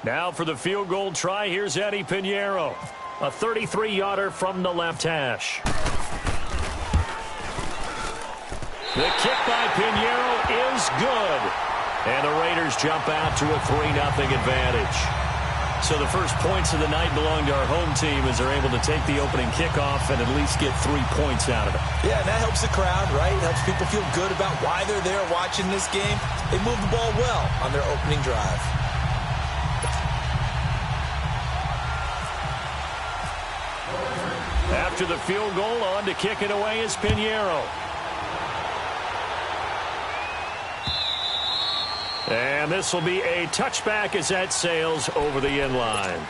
Now for the field goal try, here's Eddie Pinheiro. A 33-yarder from the left hash. The kick by Pinheiro is good. And the Raiders jump out to a 3-0 advantage. So the first points of the night belong to our home team as they're able to take the opening kickoff and at least get 3 points out of it. Yeah, and that helps the crowd, right? It helps people feel good about why they're there watching this game. They moved the ball well on their opening drive. After the field goal, on to kick it away is Pinheiro. And this will be a touchback as that sails over the end line.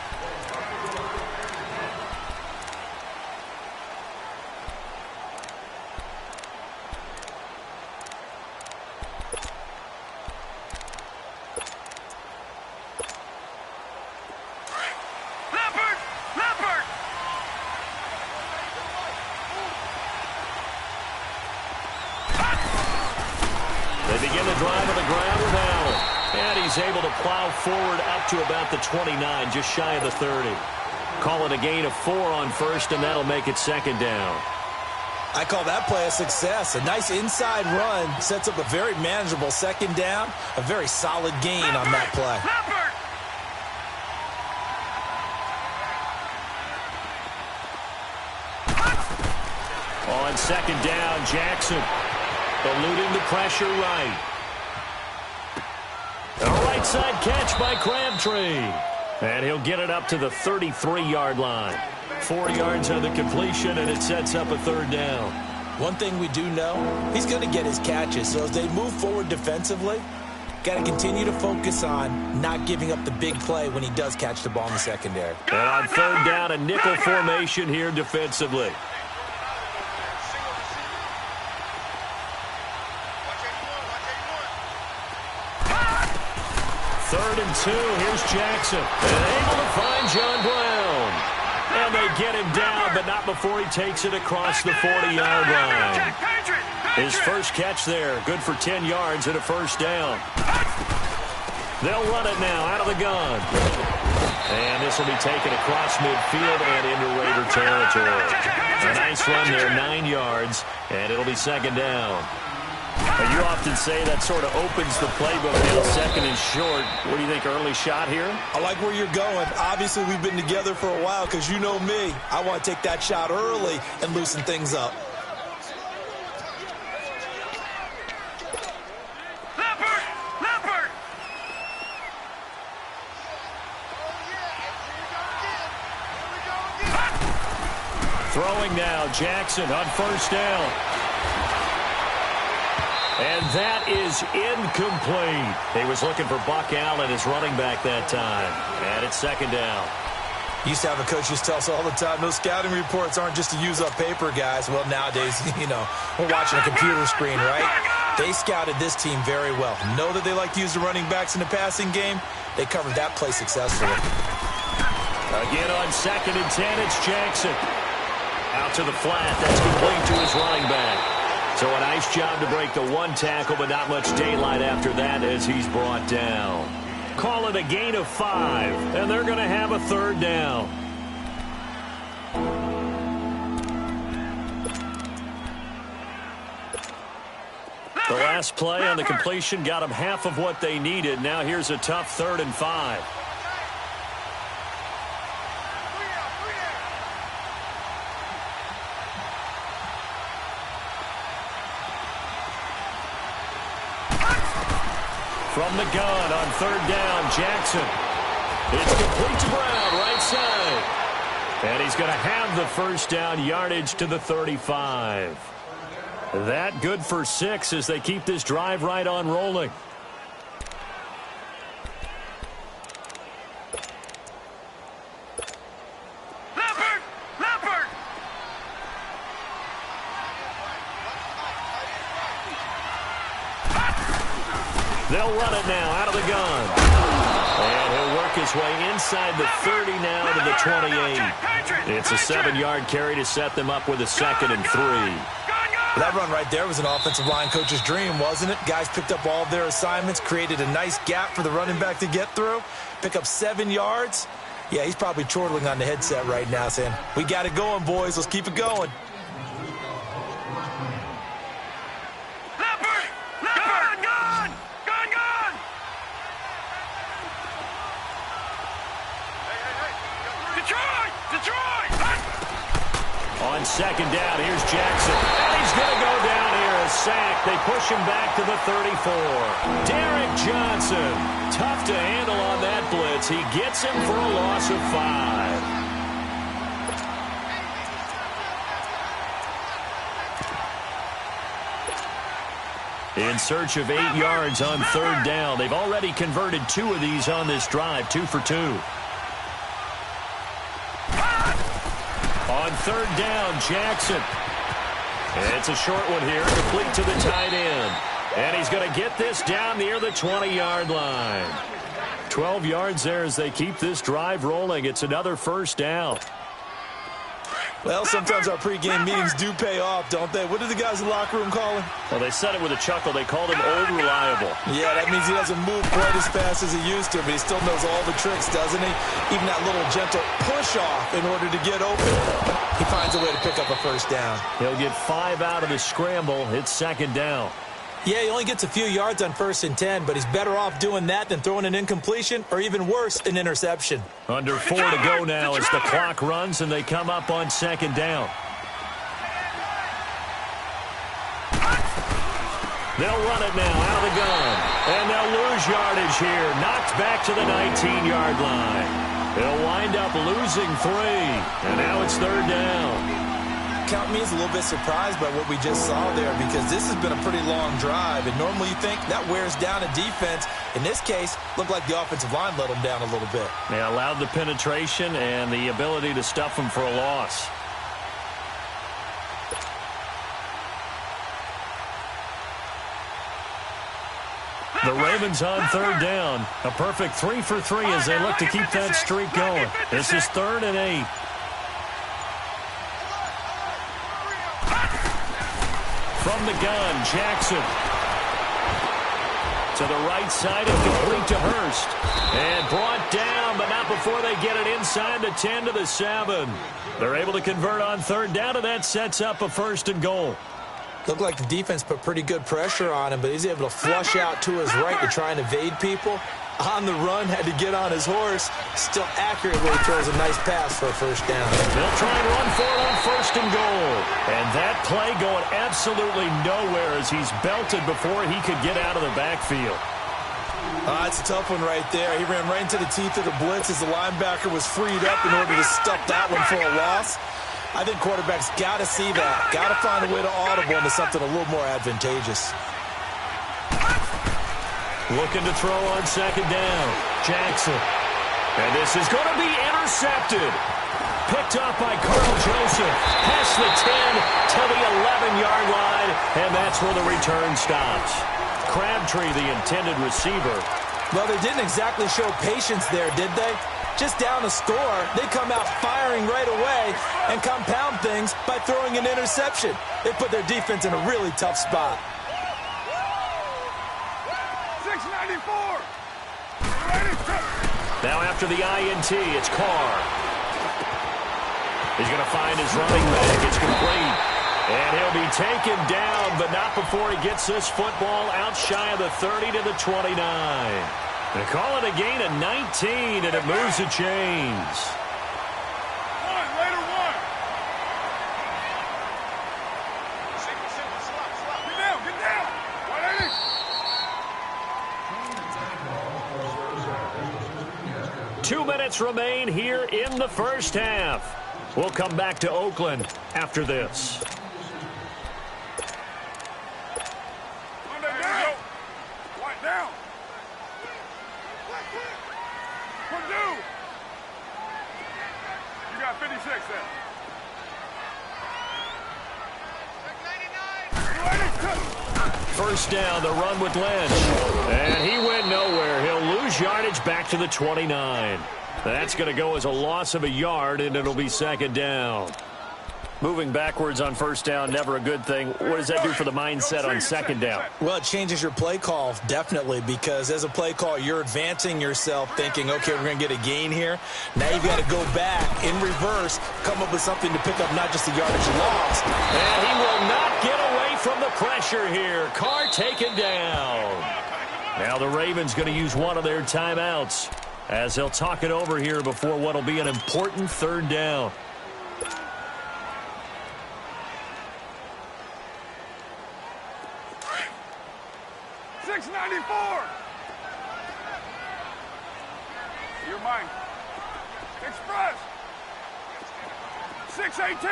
They begin the drive on the ground with Allen. And he's able to plow forward up to about the 29, just shy of the 30. Call it a gain of 4 on first, and that'll make it second down. I call that play a success. A nice inside run sets up a very manageable second down. A very solid gain on that play. On second down, Jackson eluding the pressure right. A right side catch by Crabtree. And he'll get it up to the 33-yard line. 4 yards on the completion, and it sets up a third down. One thing we do know, he's going to get his catches. So as they move forward defensively, got to continue to focus on not giving up the big play when he does catch the ball in the secondary. And on third down, a nickel formation here defensively. Third and 2, here's Jackson. And able to find John Brown. And they get him down, but not before he takes it across the 40-yard line. His first catch there, good for 10 yards and a first down. They'll run it now out of the gun. And this will be taken across midfield and into Raider territory. A nice run there, 9 yards, and it'll be second down. You often say that sort of opens the playbook now, second and short. What do you think, early shot here? I like where you're going. Obviously, we've been together for a while because you know me. I want to take that shot early and loosen things up. Throwing now, Jackson on first down. And that is incomplete. He was looking for Buck Allen, his running back that time. And it's second down. Used to have a coach just tell us all the time, those scouting reports aren't just to use up paper, guys. Well, nowadays, you know, we're watching a computer screen, right? They scouted this team very well. Know that they like to use the running backs in the passing game. They covered that play successfully. Again on second and 10, it's Jackson. Out to the flat. That's complete to his running back. So a nice job to break the one tackle, but not much daylight after that as he's brought down. Call it a gain of 5, and they're going to have a third down. The last play on the completion got them half of what they needed. Now here's a tough 3rd and 5. From the gun on third down, Jackson. It's complete to Brown, right side. And he's going to have the first down, yardage to the 35. That good for 6 as they keep this drive right on rolling. They'll run it now out of the gun. And he'll work his way inside the 30 now to the 28. It's a 7-yard carry to set them up with a 2nd and 3. That run right there was an offensive line coach's dream, wasn't it? Guys picked up all of their assignments, created a nice gap for the running back to get through, pick up 7 yards. Yeah, he's probably chortling on the headset right now saying, we got it going, boys. Let's keep it going. On second down, here's Jackson. And he's going to go down here, a sack. They push him back to the 34. Derrick Johnson, tough to handle on that blitz. He gets him for a loss of 5. In search of 8 yards on third down. They've already converted 2 of these on this drive, 2 for 2. On third down, Jackson. It's a short one here, complete to the tight end. And he's going to get this down near the 20-yard line. 12 yards there as they keep this drive rolling. It's another first down. Well, sometimes our pregame meetings do pay off, don't they? What did the guys in the locker room call him? Well, they said it with a chuckle. They called him old reliable. Yeah, that means he doesn't move quite as fast as he used to, but he still knows all the tricks, doesn't he? Even that little gentle push-off in order to get open. He finds a way to pick up a first down. He'll get 5 out of the scramble. It's second down. Yeah, he only gets a few yards on 1st and 10, but he's better off doing that than throwing an incompletion or even worse, an interception. Under 4 to go now as the clock runs and they come up on second down. They'll run it now out of the gun. And they'll lose yardage here. Knocked back to the 19-yard line. They'll wind up losing 3. And now it's third down. Count me as a little bit surprised by what we just saw there because this has been a pretty long drive, and normally you think that wears down a defense. In this case, looked like the offensive line let them down a little bit. They allowed the penetration and the ability to stuff them for a loss. The Ravens on third down. A perfect 3 for 3 as they look to keep that streak going. This is 3rd and 8. From the gun, Jackson. To the right side and complete to Hurst. And brought down, but not before they get it inside the 10 to the 7. They're able to convert on third down, and that sets up a 1st and goal. Looked like the defense put pretty good pressure on him, but he's able to flush out to his right to try and evade people. On the run, had to get on his horse. Still accurately throws a nice pass for a first down. They'll try and run for it on 1st and goal. And that play going absolutely nowhere as he's belted before he could get out of the backfield. It's a tough one right there. He ran right into the teeth of the blitz as the linebacker was freed up in order to stuff that one for a loss. I think quarterbacks got to see that. Got to find a way to audible into something a little more advantageous. Looking to throw on second down. Jackson. And this is going to be intercepted. Picked up by Carl Joseph. Past the 10 to the 11-yard line. And that's where the return stops. Crabtree, the intended receiver. Well, they didn't exactly show patience there, did they? Just down a score, they come out firing right away and compound things by throwing an interception. They put their defense in a really tough spot. 694. Now after the INT, it's Carr. He's going to find his running back. It's complete. And he'll be taken down, but not before he gets this football out shy of the 30 to the 29. They call it a gain of 19, and it moves the chains. Raider 1. Get down. 180. 2 minutes remain here in the first half. We'll come back to Oakland after this. Down. Purdue. You got 56 then. 99. First down, the run with Lynch. And he went nowhere. He'll lose yardage back to the 29. That's going to go as a loss of a yard, and it'll be second down. Moving backwards on first down, never a good thing. What does that do for the mindset on second down? Well, it changes your play call, definitely, because as a play call, you're advancing yourself thinking, okay, we're going to get a gain here. Now you've got to go back in reverse, come up with something to pick up not just the yardage you lost. And he will not get away from the pressure here. Carr taken down. Now the Ravens going to use one of their timeouts as they'll talk it over here before what will be an important third down. Your mind. Express. 618.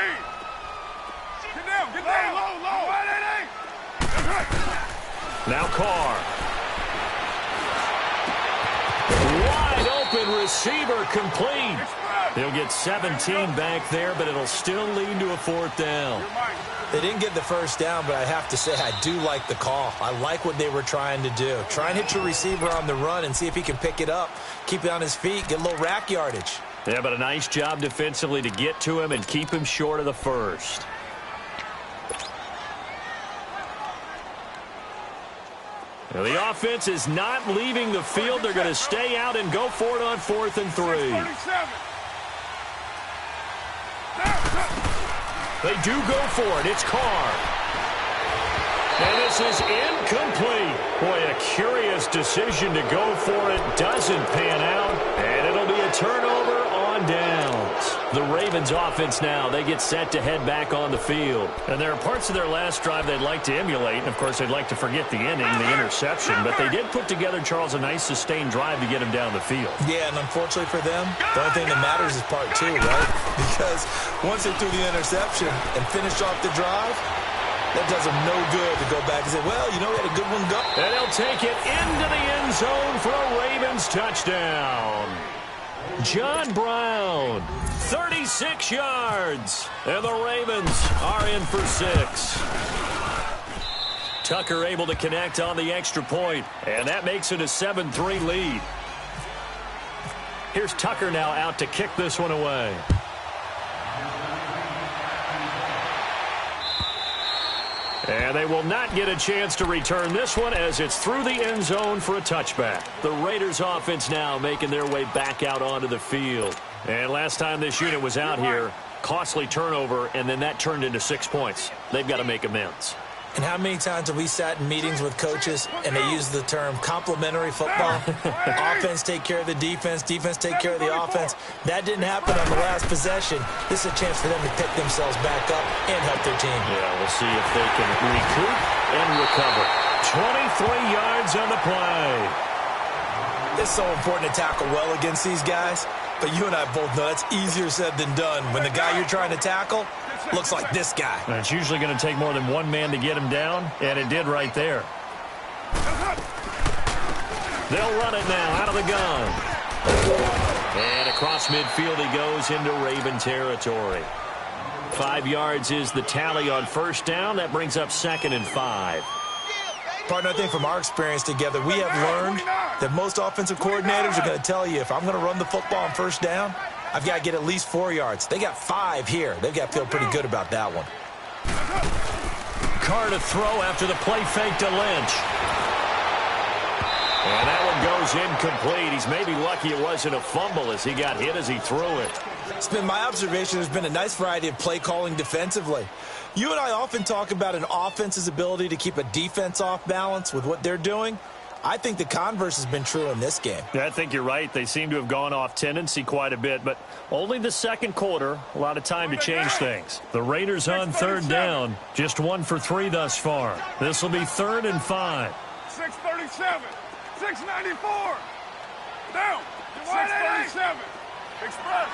Get down. Get down. Low. 188. Now Carr. Wide open receiver complete. They'll get 17 back there, but it'll still lead to a fourth down. They didn't get the first down, but I have to say I do like the call. I like what they were trying to do. Try and hit your receiver on the run and see if he can pick it up, keep it on his feet, get a little rack yardage. Yeah, but a nice job defensively to get to him and keep him short of the first. Now, the offense is not leaving the field. They're going to stay out and go for it on 4th and 3. They do go for it. It's Carr. And this is incomplete. Boy, a curious decision to go for it. Doesn't pan out. And it'll be a turnover on downs. The Ravens offense now, they get set to head back on the field. And there are parts of their last drive they'd like to emulate. And, of course, they'd like to forget the inning, the interception. But they did put together, Charles, a nice sustained drive to get him down the field. Yeah, and unfortunately for them, the only thing that matters is part 2, right? Because once they threw the interception and finished off the drive, that does them no good to go back and say, well, you know, we had a good one go. And he'll take it into the end zone for a Ravens touchdown. John Brown, 36 yards. And the Ravens are in for 6. Tucker able to connect on the extra point, and that makes it a 7-3 lead. Here's Tucker now out to kick this one away. And they will not get a chance to return this one as it's through the end zone for a touchback. The Raiders offense now making their way back out onto the field. And last time this unit was out here, costly turnover, and then that turned into 6 points. They've got to make amends. And how many times have we sat in meetings with coaches and they use the term complementary football? Offense take care of the defense, defense take care of the offense. That didn't happen on the last possession. This is a chance for them to pick themselves back up and help their team. Yeah, we'll see if they can recoup and recover. 23 yards on the play. It's so important to tackle well against these guys, but you and I both know that's easier said than done when the guy you're trying to tackle looks like this guy. And it's usually going to take more than one man to get him down, and it did right there. They'll run it now out of the gun. And across midfield he goes into Raven territory. 5 yards is the tally on first down. That brings up 2nd and 5. Partner, I think from our experience together, we have learned that most offensive coordinators are going to tell you, if I'm going to run the football on first down, I've got to get at least 4 yards. They got 5 here. They've got to feel pretty good about that one. Carr to throw after the play fake to Lynch. And that one goes incomplete. He's maybe lucky it wasn't a fumble as he got hit as he threw it. It's been my observation there's been a nice variety of play calling defensively. You and I often talk about an offense's ability to keep a defense off balance with what they're doing. I think the converse has been true in this game. Yeah, I think you're right. They seem to have gone off tendency quite a bit, but only the second quarter, a lot of time to change things. The Raiders on third down, just 1 for 3 thus far. This will be 3rd and 5. 637, 694, down, 637, express.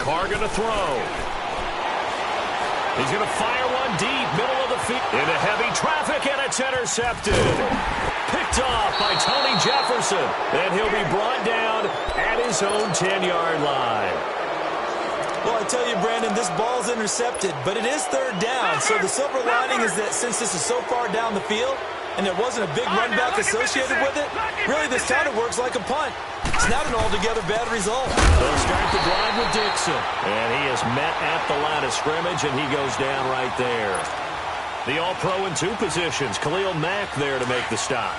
Carr going to throw. He's going to fire one deep, middle of the field. Into heavy traffic, and it's intercepted. Picked off by Tony Jefferson. And he'll be brought down at his own 10-yard line. Well, I tell you, Brandon, this ball's intercepted, but it is third down. So the silver lining is that since this is so far down the field, and there wasn't a big run back associated with it, really this kind of works like a punt. It's not an altogether bad result. They'll start the drive with Dixon. And he is met at the line of scrimmage, and he goes down right there. The All-Pro in 2 positions. Khalil Mack there to make the stop.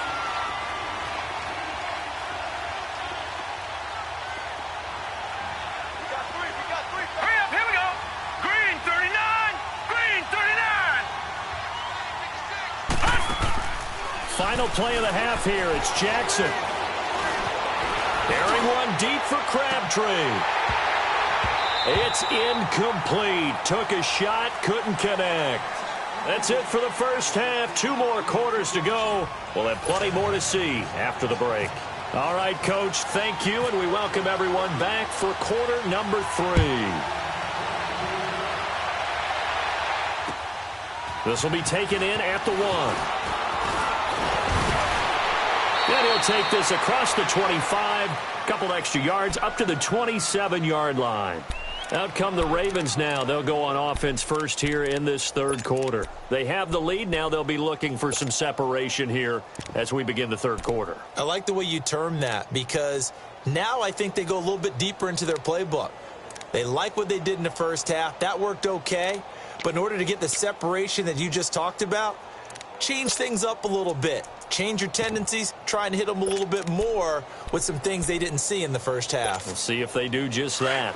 Final play of the half here. It's Jackson. Airing one deep for Crabtree. It's incomplete. Took a shot, couldn't connect. That's it for the first half. 2 more quarters to go. We'll have plenty more to see after the break. All right, Coach, thank you, and we welcome everyone back for quarter number 3. This will be taken in at the 1. And he'll take this across the 25, couple extra yards, up to the 27-yard line. Out come the Ravens now. They'll go on offense first here in this 3rd quarter. They have the lead. Now they'll be looking for some separation here as we begin the 3rd quarter. I like the way you term that, because now I think they go a little bit deeper into their playbook. They like what they did in the first half. That worked okay. But in order to get the separation that you just talked about, change things up a little bit. Change your tendencies, try and hit them a little bit more with some things they didn't see in the first half. We'll see if they do just that.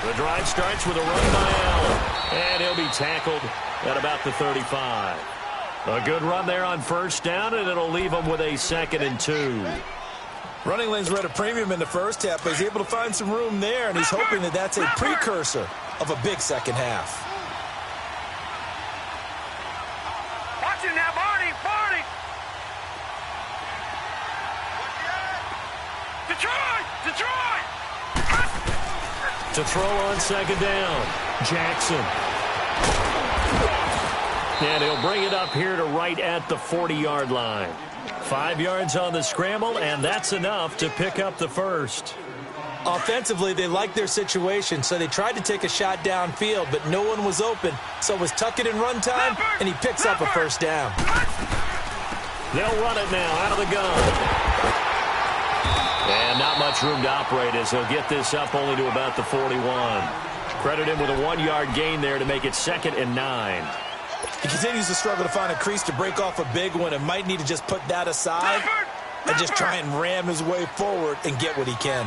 The drive starts with a run by Allen, and he'll be tackled at about the 35. A good run there on first down, and it'll leave him with a 2nd and 2. Running lanes were at a premium in the first half, but he's able to find some room there, and he's hoping that that's a precursor of a big second half. Watch it now, Barney! Detroit! To throw on 2nd down, Jackson. And he'll bring it up here to right at the 40-yard line. 5 yards on the scramble, and that's enough to pick up the first. Offensively, they liked their situation, so they tried to take a shot downfield, but no one was open. So it was tuck it in run time, and he picks up a first down. They'll run it now out of the gun. And not much room to operate as he'll get this up only to about the 41. Credit him with a 1-yard gain there to make it 2nd and 9. He continues to struggle to find a crease to break off a big one and might need to just put that aside and just try and ram his way forward and get what he can.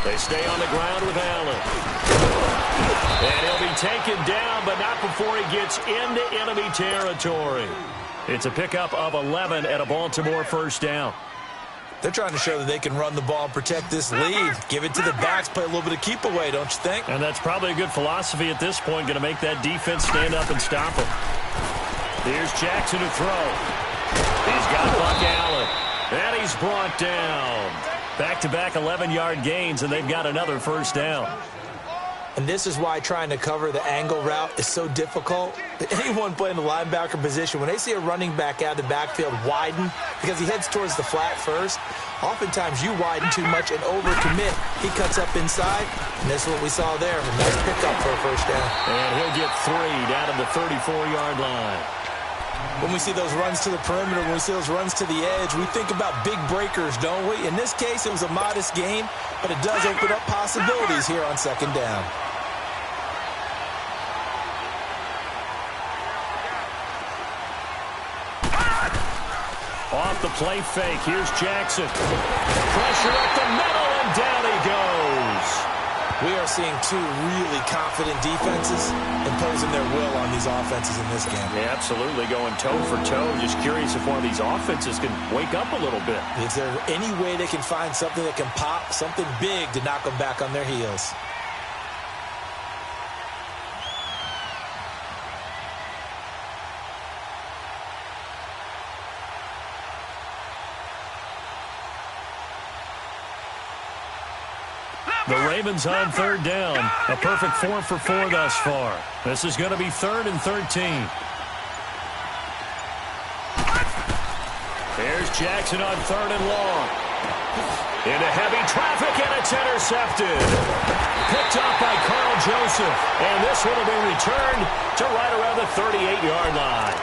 They stay on the ground with Allen. And he'll be taken down, but not before he gets into enemy territory. It's a pickup of 11 at a Baltimore first down. They're trying to show that they can run the ball and protect this lead. Give it to the backs, play a little bit of keep away, don't you think? And that's probably a good philosophy at this point, going to make that defense stand up and stop him. Here's Jackson to throw. He's got Buck Allen. And he's brought down. Back-to-back 11-yard gains, and they've got another first down. And this is why trying to cover the angle route is so difficult. Anyone playing the linebacker position, when they see a running back out of the backfield widen, because he heads towards the flat first, oftentimes you widen too much and overcommit. He cuts up inside, and that's what we saw there. A nice pickup for a first down. And he'll get 3 down to the 34-yard line. When we see those runs to the perimeter, when we see those runs to the edge, we think about big breakers, don't we? In this case, it was a modest game, but it does open up possibilities here on 2nd down. Off the play fake, here's Jackson. Pressure up the middle, and down he goes. We are seeing 2 really confident defenses imposing their will on these offenses in this game. Yeah, absolutely, going toe for toe. Just curious if one of these offenses can wake up a little bit. Is there any way they can find something that can pop, something big to knock them back on their heels? The Ravens on 3rd down. A perfect 4 for 4 thus far. This is going to be 3rd and 13. Here's Jackson on 3rd and long. Into heavy traffic, and it's intercepted. Picked up by Carl Joseph. And this one will be returned to right around the 38-yard line.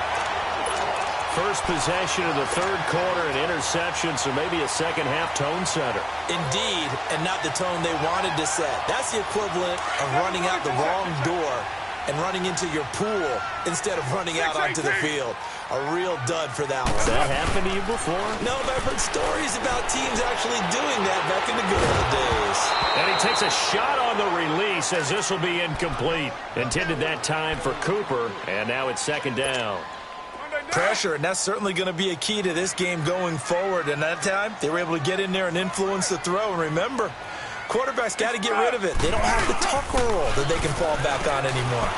First possession of the 3rd quarter, an interception, so maybe a second-half tone setter. Indeed, and not the tone they wanted to set. That's the equivalent of running out the wrong door and running into your pool instead of running out onto the field. A real dud for that one. Has that happened to you before? No, but I've heard stories about teams actually doing that back in the good old days. And he takes a shot on the release as this will be incomplete. Intended that time for Cooper, and now it's 2nd down. Pressure, and that's certainly going to be a key to this game going forward. And that time, they were able to get in there and influence the throw. And remember, quarterbacks got to get rid of it. They don't have the tuck rule that they can fall back on anymore.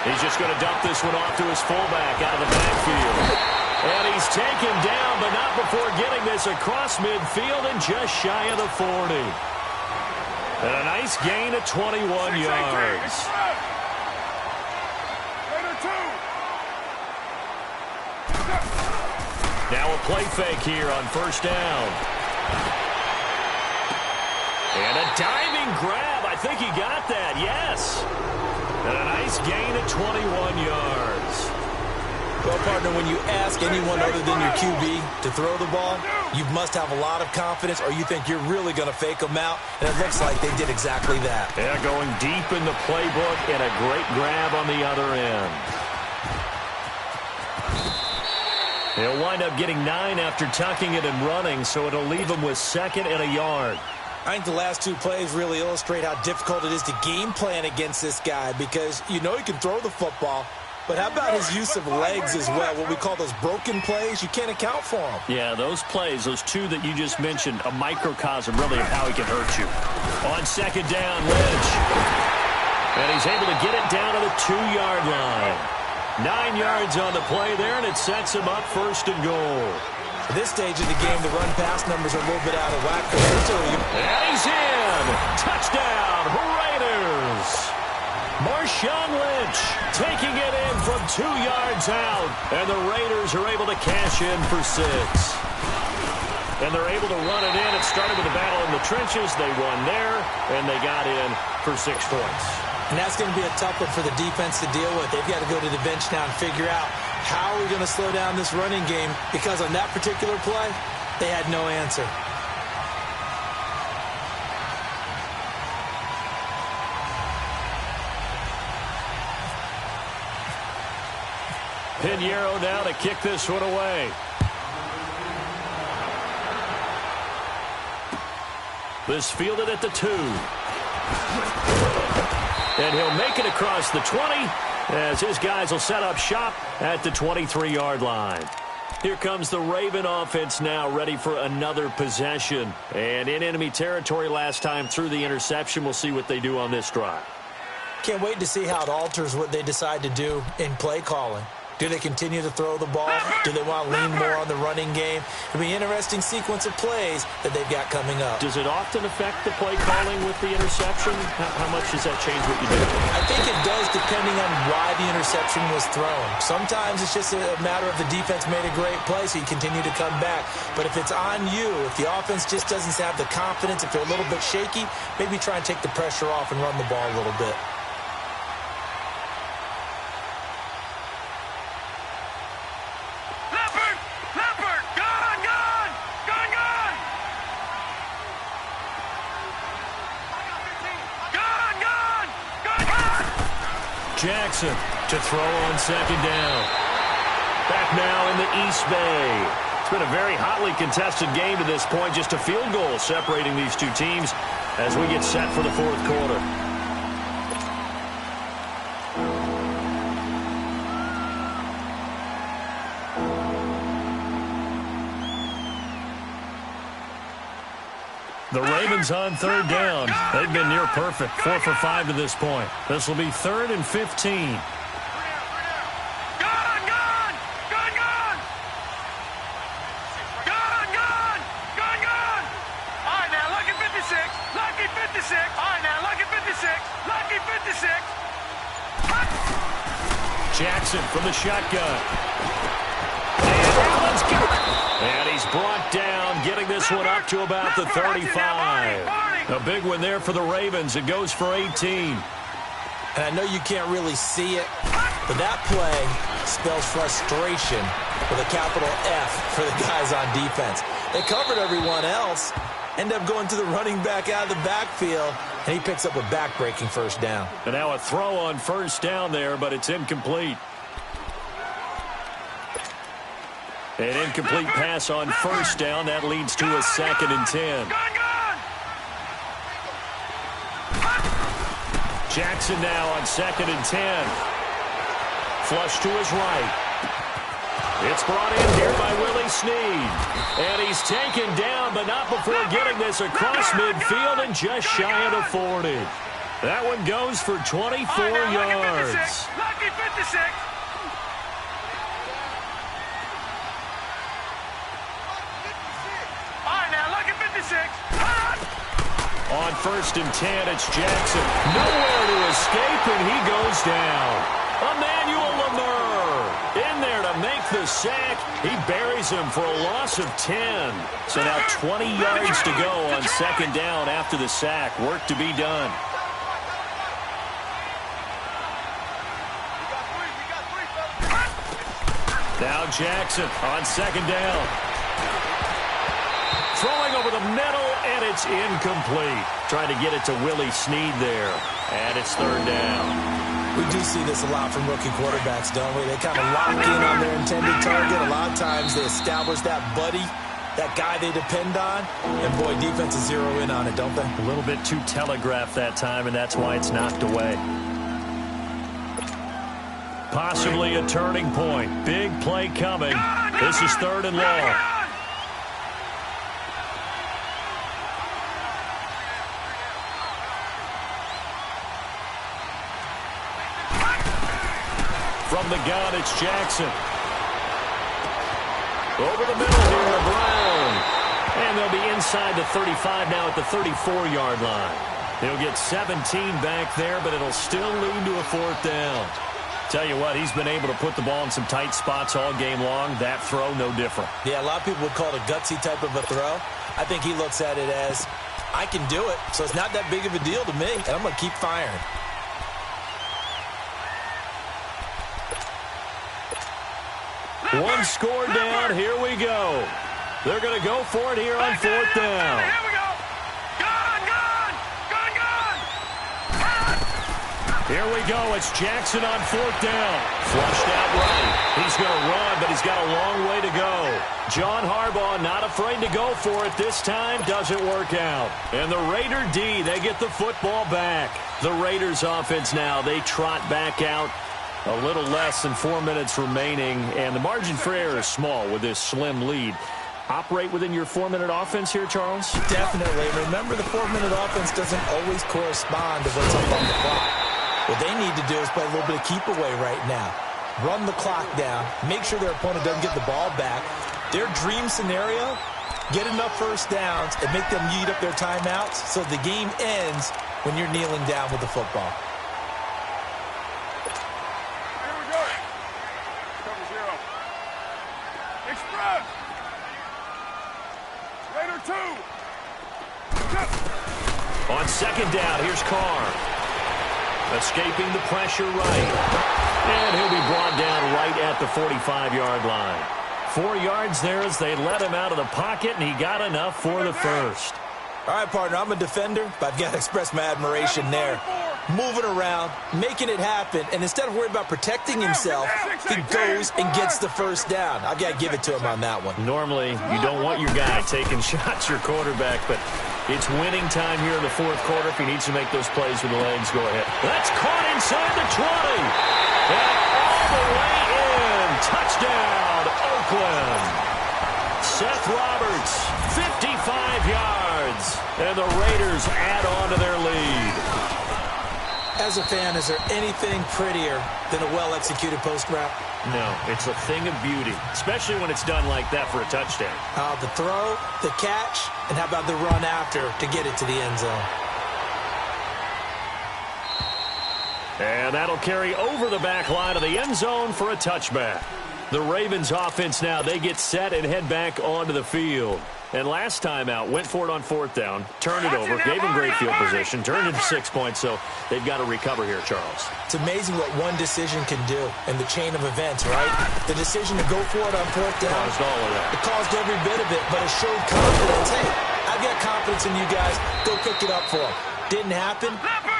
He's just going to dump this one off to his fullback out of the backfield. And he's taken down, but not before getting this across midfield and just shy of the 40. And a nice gain of 21 yards. Now a play fake here on 1st down. And a diving grab. I think he got that, yes. And a nice gain of 21 yards. Well, partner, when you ask anyone other than your QB to throw the ball, you must have a lot of confidence or you think you're really going to fake them out, and it looks like they did exactly that. Yeah, going deep in the playbook and a great grab on the other end. He'll wind up getting 9 after tucking it and running, so it'll leave him with 2nd and a yard. I think the last 2 plays really illustrate how difficult it is to game plan against this guy because you know he can throw the football, but how about his use of legs as well? What we call those broken plays, you can't account for them. Yeah, those plays, those 2 that you just mentioned, a microcosm really of how he can hurt you. On 2nd down, Lynch. And he's able to get it down to the 2-yard line. 9 yards on the play there, and it sets him up 1st and goal. At this stage of the game, the run-pass numbers are a little bit out of whack. And he's in! Touchdown, Raiders! Marshawn Lynch taking it in from 2 yards out, and the Raiders are able to cash in for 6. And they're able to run it in. It started with a battle in the trenches. They won there, and they got in for 6 points. And that's going to be a tough one for the defense to deal with. They've got to go to the bench now and figure out how are we going to slow down this running game, because on that particular play, they had no answer. Pinheiro now to kick this one away. This fielded at the 2. And he'll make it across the 20 as his guys will set up shop at the 23-yard line. Here comes the Raven offense now, ready for another possession. And in enemy territory last time through the interception. We'll see what they do on this drive. Can't wait to see how it alters what they decide to do in play calling. Do they continue to throw the ball? Do they want to lean more on the running game? It'll be an interesting sequence of plays that they've got coming up. Does it often affect the play calling with the interception? How much does that change what you do? I think it does, depending on why the interception was thrown. Sometimes it's just a matter of the defense made a great play, so you continue to come back. But if it's on you, if the offense just doesn't have the confidence, if they're a little bit shaky, maybe try and take the pressure off and run the ball a little bit. Jackson to throw on 2nd down. Back now in the East Bay. It's been a very hotly contested game to this point. Just a field goal separating these 2 teams as we get set for the 4th quarter. The Ravens on 3rd down. They've been near perfect. 4 for 5 to this point. This will be 3rd and 15. Jackson from the shotgun. And he's brought down, getting this one up to about the 35. A big one there for the Ravens. It goes for 18. And I know you can't really see it, but that play spells frustration with a capital F for the guys on defense. They covered everyone else, end up going to the running back out of the backfield, and he picks up a back-breaking first down. And now a throw on first down there, but it's incomplete. An incomplete pass on first down. That leads to a 2nd and 10. Jackson now on 2nd and 10. Flush to his right. It's brought in here by Willie Snead. And he's taken down, but not before getting this across midfield and just shy of the 40. That one goes for 24 yards. Lucky 56. All right, now, lucky 56. On 1st and 10, it's Jackson. Nowhere to escape, and he goes down. Emmanuel Lemur in there to make the sack. He buries him for a loss of 10. So now 20 yards to go on 2nd down after the sack. Work to be done. Now Jackson on 2nd down. Throwing over the middle, and it's incomplete. Trying to get it to Willie Snead there. And it's 3rd down. We do see this a lot from rookie quarterbacks, don't we? They kind of lock in on their intended target. A lot of times they establish that buddy, that guy they depend on. And, boy, defenses zero in on it, don't they? A little bit too telegraphed that time, and that's why it's knocked away. Possibly a turning point. Big play coming. This is 3rd and long. From the gun, it's Jackson. Over the middle here to Brown. And they'll be inside the 35 now at the 34-yard line. He'll get 17 back there, but it'll still lead to a 4th down. Tell you what, he's been able to put the ball in some tight spots all game long. That throw, no different. Yeah, a lot of people would call it a gutsy type of a throw. I think he looks at it as, I can do it, so it's not that big of a deal to me, and I'm going to keep firing. One score down. Here we go. They're going to go for it here on 4th down. Here we go. Gun. Here we go. It's Jackson on 4th down. Flushed out right. He's going to run, but he's got a long way to go. John Harbaugh not afraid to go for it this time. Doesn't work out. And the Raider D, they get the football back. The Raiders offense now, they trot back out. A little less than 4 minutes remaining, and the margin for error is small with this slim lead. Operate within your 4-minute offense here, Charles? Definitely. Remember, the 4-minute offense doesn't always correspond to what's up on the clock. What they need to do is play a little bit of keep away right now. Run the clock down. Make sure their opponent doesn't get the ball back. Their dream scenario, get enough first downs and make them eat up their timeouts so the game ends when you're kneeling down with the football. On 2nd down, here's Carr. Escaping the pressure right. And he'll be brought down right at the 45-yard line. 4 yards there as they let him out of the pocket, and he got enough for the first. All right, partner, I'm a defender, but I've got to express my admiration there. Moving around, making it happen, and instead of worrying about protecting himself, he goes and gets the first down. I've got to give it to him on that one. Normally, you don't want your guy taking shots, your quarterback, but it's winning time here in the 4th quarter. If he needs to make those plays with the legs, go ahead. That's caught inside the 20. And all the way in. Touchdown, Oakland. Seth Roberts, 55 yards. And the Raiders add on to their lead. As a fan, is there anything prettier than a well-executed post route? No, it's a thing of beauty, especially when it's done like that for a touchdown. The throw, the catch, and how about the run after to get it to the end zone? And that'll carry over the back line of the end zone for a touchback. The Ravens offense now, they get set and head back onto the field. And last time out, went for it on fourth down, turned it over, gave them great field position, turned it 6 points, so they've got to recover here, Charles. It's amazing what one decision can do in the chain of events, right? The decision to go for it on fourth down. Caused all of that. It caused every bit of it, but it showed confidence. Hey, I've got confidence in you guys. Go pick it up for them. Didn't happen.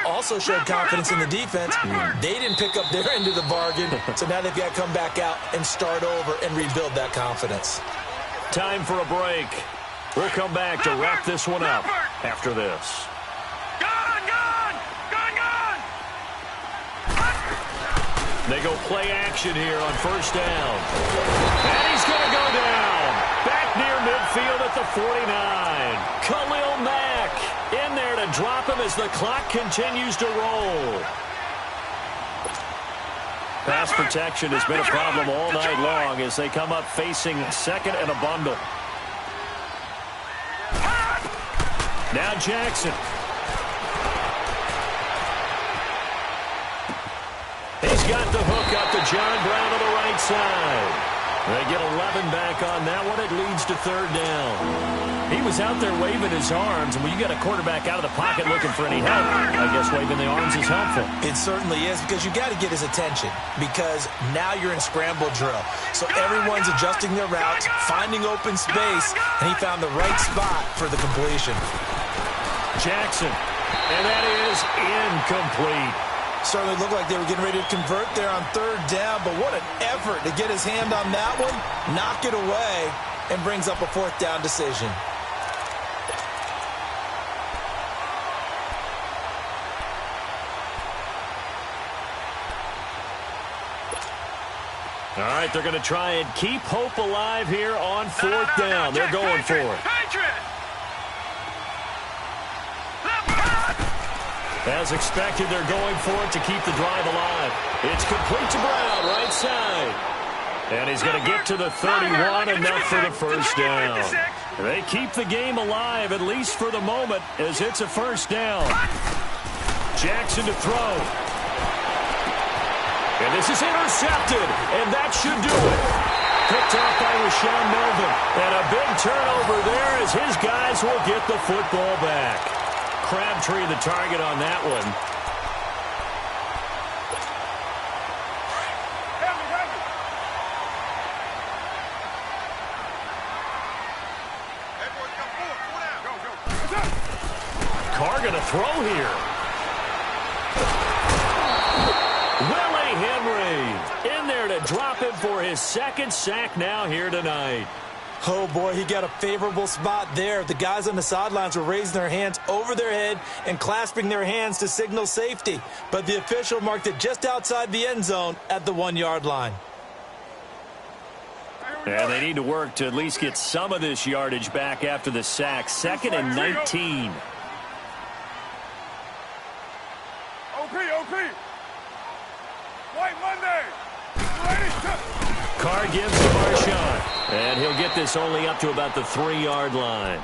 Also showed confidence in the defense. They didn't pick up their end of the bargain, so now they've got to come back out and start over and rebuild that confidence. Time for a break. We'll come back to wrap this one up after this. They go play action here on first down. And he's going to go down. Back near midfield at the 49. Khalil Mack in there to drop him as the clock continues to roll. Pass protection has been a problem all night long as they come up facing second and a bundle. Now Jackson. He's got the hook up to John Brown on the right side. They get 11 back on that one. It leads to third down. He was out there waving his arms, and when you got a quarterback out of the pocket looking for any help, I guess waving the arms is helpful. It certainly is, because you got to get his attention, because now you're in scramble drill. So everyone's adjusting their routes, finding open space, and he found the right spot for the completion. Jackson, and that is incomplete. Certainly looked like they were getting ready to convert there on third down, but what an effort to get his hand on that one, knock it away, and brings up a fourth down decision. All right, they're going to try and keep hope alive here on fourth down. They're going for it. As expected, they're going for it to keep the drive alive. It's complete to Brown, right side. And he's going to get to the 31, enough for the first down. They keep the game alive, at least for the moment, as it's a first down. Jackson to throw. And this is intercepted, and that should do it. Picked off by Rashawn Melvin. And a big turnover there as his guys will get the football back. Crabtree the target on that one. Carr going to throw here. Willie Henry in there to drop him for his second sack now here tonight. Oh, boy, he got a favorable spot there. The guys on the sidelines were raising their hands over their head and clasping their hands to signal safety. But the official marked it just outside the end zone at the 1-yard line. And they need to work to at least get some of this yardage back after the sack. 2nd and 19. OP. White Monday. Carr gives to Marshawn, and he'll get this only up to about the 3-yard line.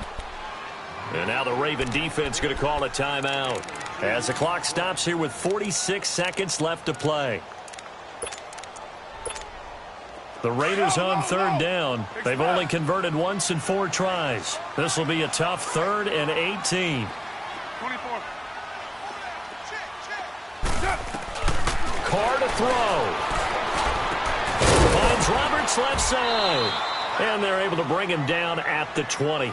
And now the Raven defense going to call a timeout as the clock stops here with 46 seconds left to play. The Raiders on third down. They've only converted once in 4 tries. This will be a tough 3rd and 18. 24. Carr to throw. Finds Roberts left side. And they're able to bring him down at the 20.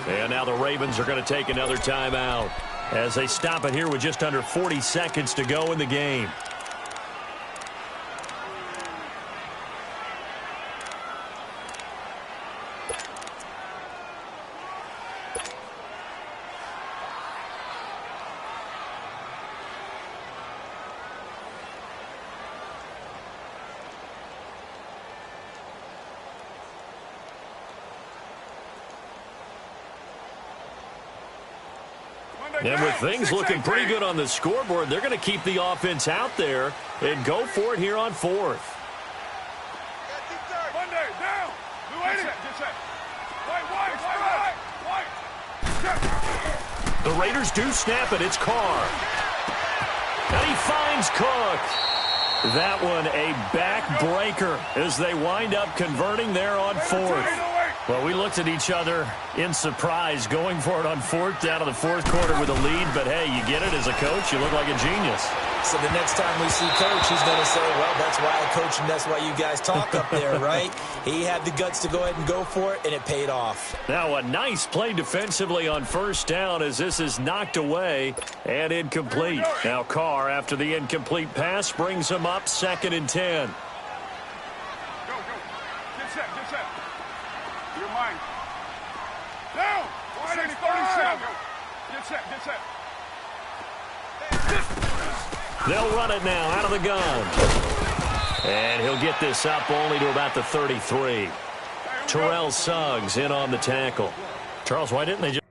And now the Ravens are going to take another timeout as they stop it here with just under 40 seconds to go in the game. And with things looking pretty good on the scoreboard, they're going to keep the offense out there and go for it here on 4th. Monday, down. White. The Raiders do snap it. It's Carr. And he finds Cook. That one a backbreaker as they wind up converting there on fourth. Well, we looked at each other in surprise going for it on fourth down in the fourth quarter with a lead. But, hey, you get it as a coach. You look like a genius. So the next time we see Coach, he's going to say, well, that's why I coach and that's why you guys talk up there, right? He had the guts to go ahead and go for it, and it paid off. Now a nice play defensively on first down as this is knocked away and incomplete. Now Carr, after the incomplete pass, brings him up 2nd and 10. Go. Get set. You're mine. Down. 37. Get set. They'll run it now out of the gun. And he'll get this up only to about the 33. Terrell Suggs in on the tackle. Charles, why didn't they just